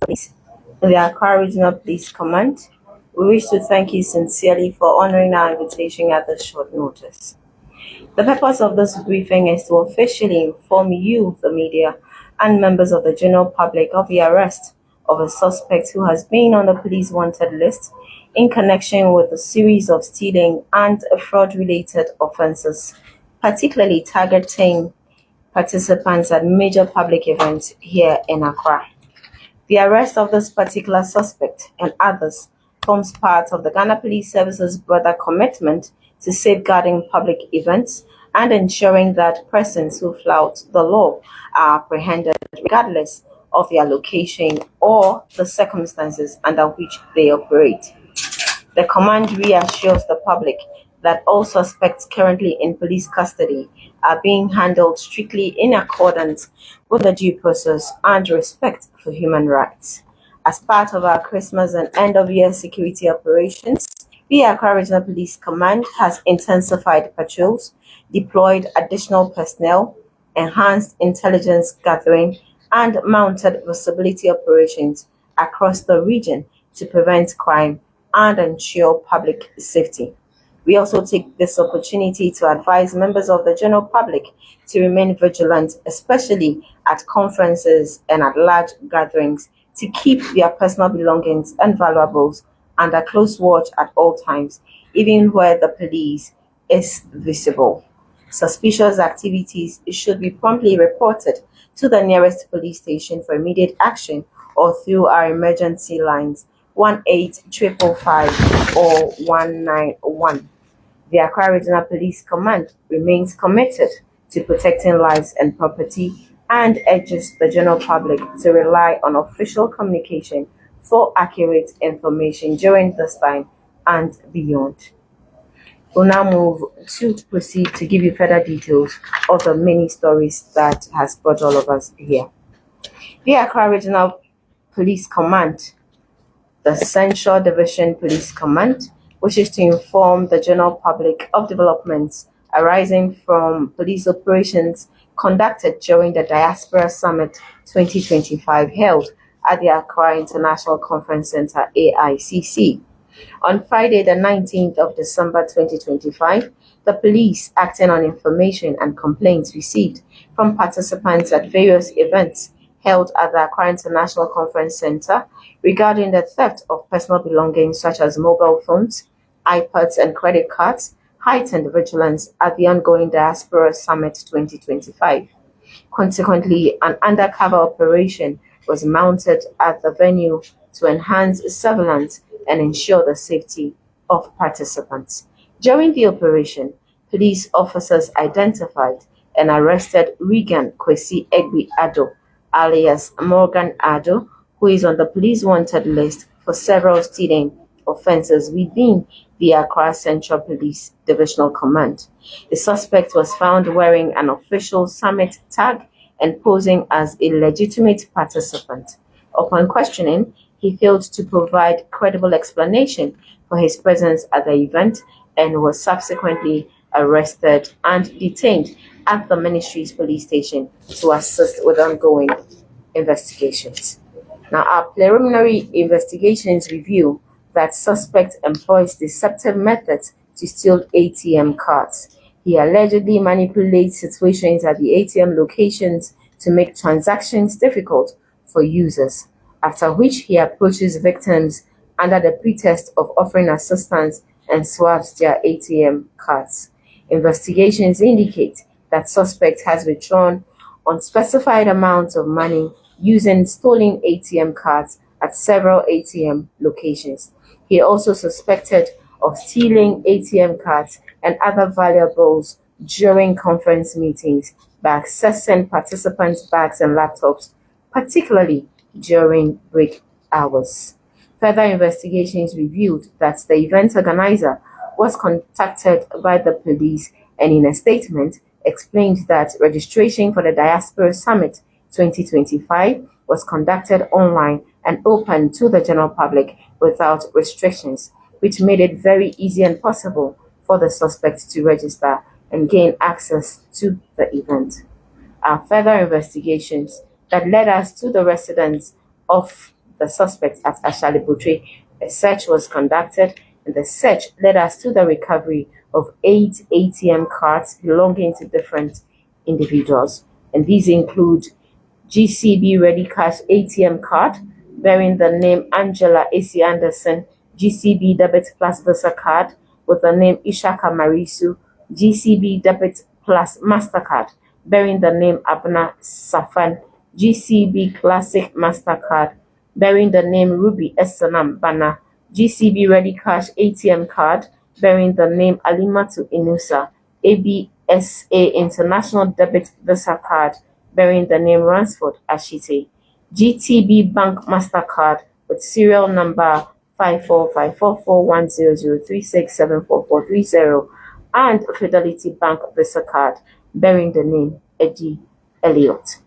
Police, in the Accra Regional Police Command, we wish to thank you sincerely for honoring our invitation at this short notice. The purpose of this briefing is to officially inform you, the media, and members of the general public of the arrest of a suspect who has been on the police wanted list in connection with a series of stealing and fraud-related offences, particularly targeting participants at major public events here in Accra. The arrest of this particular suspect and others forms part of the Ghana Police Service's broader commitment to safeguarding public events and ensuring that persons who flout the law are apprehended regardless of their location or the circumstances under which they operate. The command reassures the public that all suspects currently in police custody are being handled strictly in accordance with the due process and respect for human rights. As part of our Christmas and end-of-year security operations, the Accra Regional Police Command has intensified patrols, deployed additional personnel, enhanced intelligence gathering, and mounted visibility operations across the region to prevent crime and ensure public safety. We also take this opportunity to advise members of the general public to remain vigilant, especially at conferences and at large gatherings, to keep their personal belongings and valuables under close watch at all times, even where the police is visible. Suspicious activities should be promptly reported to the nearest police station for immediate action or through our emergency lines 18555 or 191. The Accra Regional Police Command remains committed to protecting lives and property and urges the general public to rely on official communication for accurate information during this time and beyond. We'll now move to proceed to give you further details of the many stories that has brought all of us here. The Accra Regional Police Command, the Central Division Police Command, wishes to inform the general public of developments arising from police operations conducted during the Diaspora Summit 2025 held at the Accra International Conference Center, AICC. On Friday, the 19th of December 2025, the police, acting on information and complaints received from participants at various events held at the Accra International Conference Center regarding the theft of personal belongings such as mobile phones, iPads, and credit cards, heightened vigilance at the ongoing Diaspora Summit 2025. Consequently, an undercover operation was mounted at the venue to enhance surveillance and ensure the safety of participants. During the operation, police officers identified and arrested Regan Kwesi Egbi Ado, alias Morgan Ado, who is on the police wanted list for several stealing offences within the Accra Central Police Divisional Command. The suspect was found wearing an official summit tag and posing as a legitimate participant. Upon questioning, he failed to provide credible explanation for his presence at the event and was subsequently arrested and detained at the Ministry's police station to assist with ongoing investigations. Now, our preliminary investigations reveal that suspect employs deceptive methods to steal ATM cards. He allegedly manipulates situations at the ATM locations to make transactions difficult for users, after which he approaches victims under the pretext of offering assistance and swaps their ATM cards. Investigations indicate that suspect has withdrawn unspecified amounts of money using stolen ATM cards at several ATM locations. He also suspected of stealing ATM cards and other valuables during conference meetings by accessing participants' bags and laptops, particularly during break hours. Further investigations revealed that the event organizer was contacted by the police and in a statement explained that registration for the Diaspora Summit 2025 was conducted online and open to the general public without restrictions, which made it very easy and possible for the suspect to register and gain access to the event. Our further investigations that led us to the residence of the suspect at Ashalibutre. A search was conducted, and the search led us to the recovery of 8 ATM cards belonging to different individuals. And these include GCB Ready Cash ATM card bearing the name Angela A.C. Anderson, GCB Debit Plus Visa card with the name Ishaka Marisu, GCB Debit Plus MasterCard bearing the name Abna Safan, GCB Classic MasterCard bearing the name Ruby Esanam Bana, GCB Ready Cash ATM card bearing the name Alimatu Inusa, ABSA International Debit Visa card bearing the name Ransford Ashite, GTB Bank MasterCard with serial number 545441003674430, and Fidelity Bank Visa card bearing the name Eddie Elliott.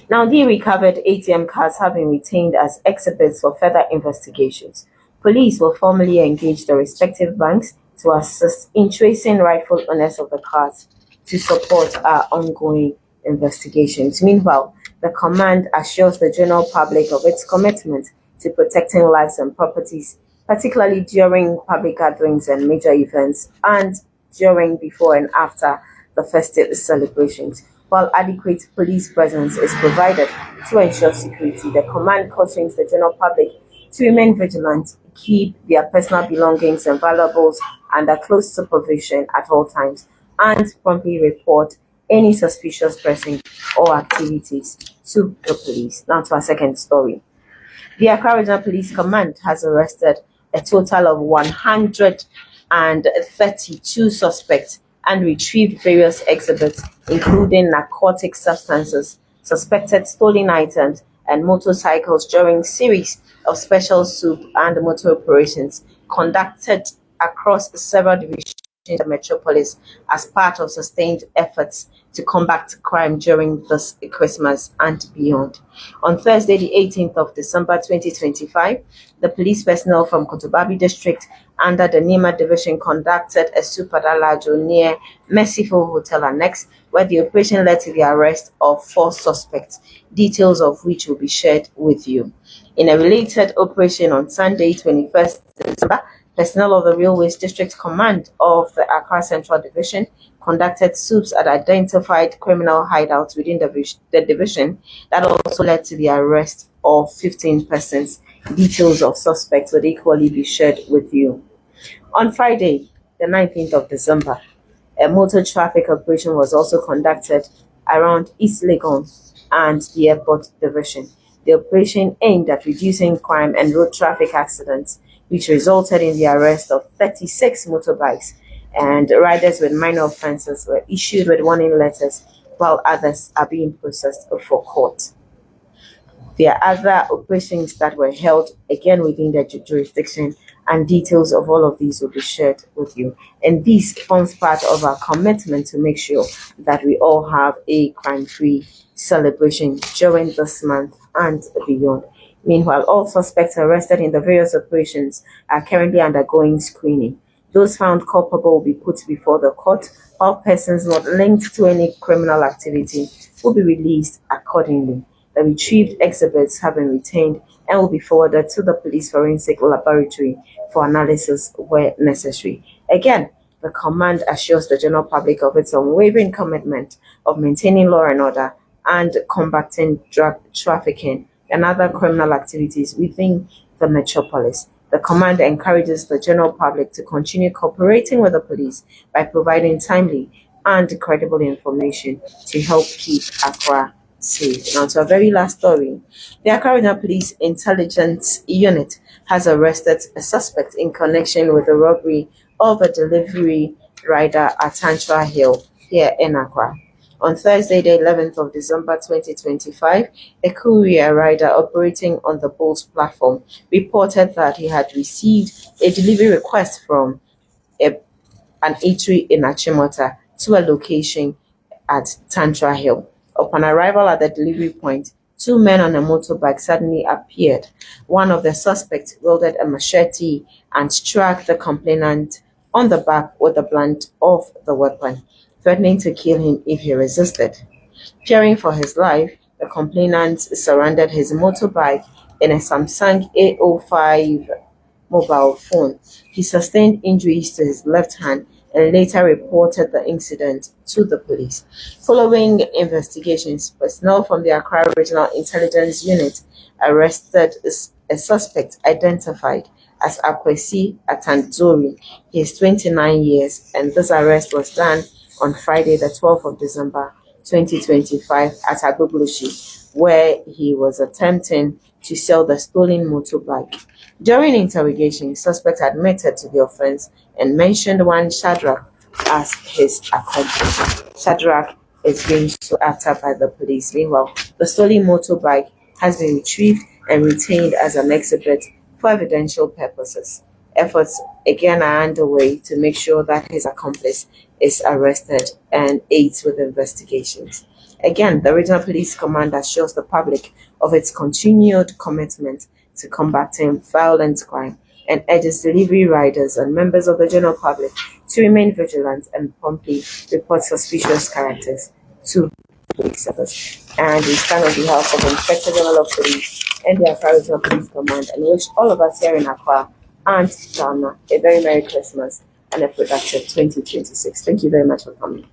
Now, the recovered ATM cards have been retained as exhibits for further investigations. Police will formally engage the respective banks to assist in tracing rightful owners of the cards to support our ongoing investigations. Meanwhile, the command assures the general public of its commitment to protecting lives and properties, particularly during public gatherings and major events, and during, before, and after the festive celebrations. While adequate police presence is provided to ensure security, the command cautions the general public to remain vigilant, keep their personal belongings and valuables under close supervision at all times, and promptly report any suspicious person or activities to the police. Now to our second story. The Accra Regional Police Command has arrested a total of 132 suspects and retrieved various exhibits, including narcotic substances, suspected stolen items, and motorcycles during a series of special soup and motor operations conducted across several divisions of the metropolis as part of sustained efforts to combat crime during this Christmas and beyond. On Thursday, the 18th of December 2025, the police personnel from Kotobabi District under the Nima Division conducted a superdalajo near Merciful Hotel Annex, where the operation led to the arrest of 4 suspects, details of which will be shared with you. In a related operation on Sunday, 21st December, personnel of the Railways District Command of the Accra Central Division conducted swoops at identified criminal hideouts within the division that also led to the arrest of 15 persons. Details of suspects would equally be shared with you. On Friday, the 19th of December, a motor traffic operation was also conducted around East Legon and the Airport Division. The operation aimed at reducing crime and road traffic accidents, which resulted in the arrest of 36 motorbikes, and riders with minor offences were issued with warning letters, while others are being processed for court. There are other operations that were held again within the jurisdiction, and details of all of these will be shared with you. And this forms part of our commitment to make sure that we all have a crime-free celebration during this month and beyond. Meanwhile, all suspects arrested in the various operations are currently undergoing screening. Those found culpable will be put before the court. All persons not linked to any criminal activity will be released accordingly. The retrieved exhibits have been retained and will be forwarded to the police forensic laboratory for analysis where necessary. Again, the command assures the general public of its unwavering commitment of maintaining law and order and combating drug trafficking and other criminal activities within the metropolis. The command encourages the general public to continue cooperating with the police by providing timely and credible information to help keep Accra safe. Now to our very last story. The Accra Regional Police Intelligence Unit has arrested a suspect in connection with the robbery of a delivery rider at Tantra Hill here in Accra. On Thursday, the 11th of December 2025, a courier rider operating on the Bolt platform reported that he had received a delivery request from an eatery in Achimota to a location at Tantra Hill. Upon arrival at the delivery point, 2 men on a motorbike suddenly appeared. One of the suspects wielded a machete and struck the complainant on the back with the blunt of the weapon, threatening to kill him if he resisted. Fearing for his life, the complainant surrendered his motorbike in a Samsung A05 mobile phone. He sustained injuries to his left hand and later reported the incident to the police. Following investigations, personnel from the Accra Regional Intelligence Unit arrested a suspect identified as Akwesi Atanzori. He is 29 years, and this arrest was done on Friday, the 12th of December 2025 at Agbogloshi, where he was attempting to sell the stolen motorbike. During interrogation, suspect admitted to the offense and mentioned one Shadrach as his accomplice. Shadrach is being sought after by the police. Meanwhile, the stolen motorbike has been retrieved and retained as an exhibit for evidential purposes. Efforts again are underway to make sure that his accomplice is arrested and aids with investigations. Again, the Regional Police Command assures the public of its continued commitment to combating violent crime and urges delivery riders and members of the general public to remain vigilant and promptly report suspicious characters to police service. And we stand on behalf of Inspector General of Police and the Accra Regional Police Command and wish all of us here in Accra and Ghana a very Merry Christmas and a productive 2026. Thank you very much for coming.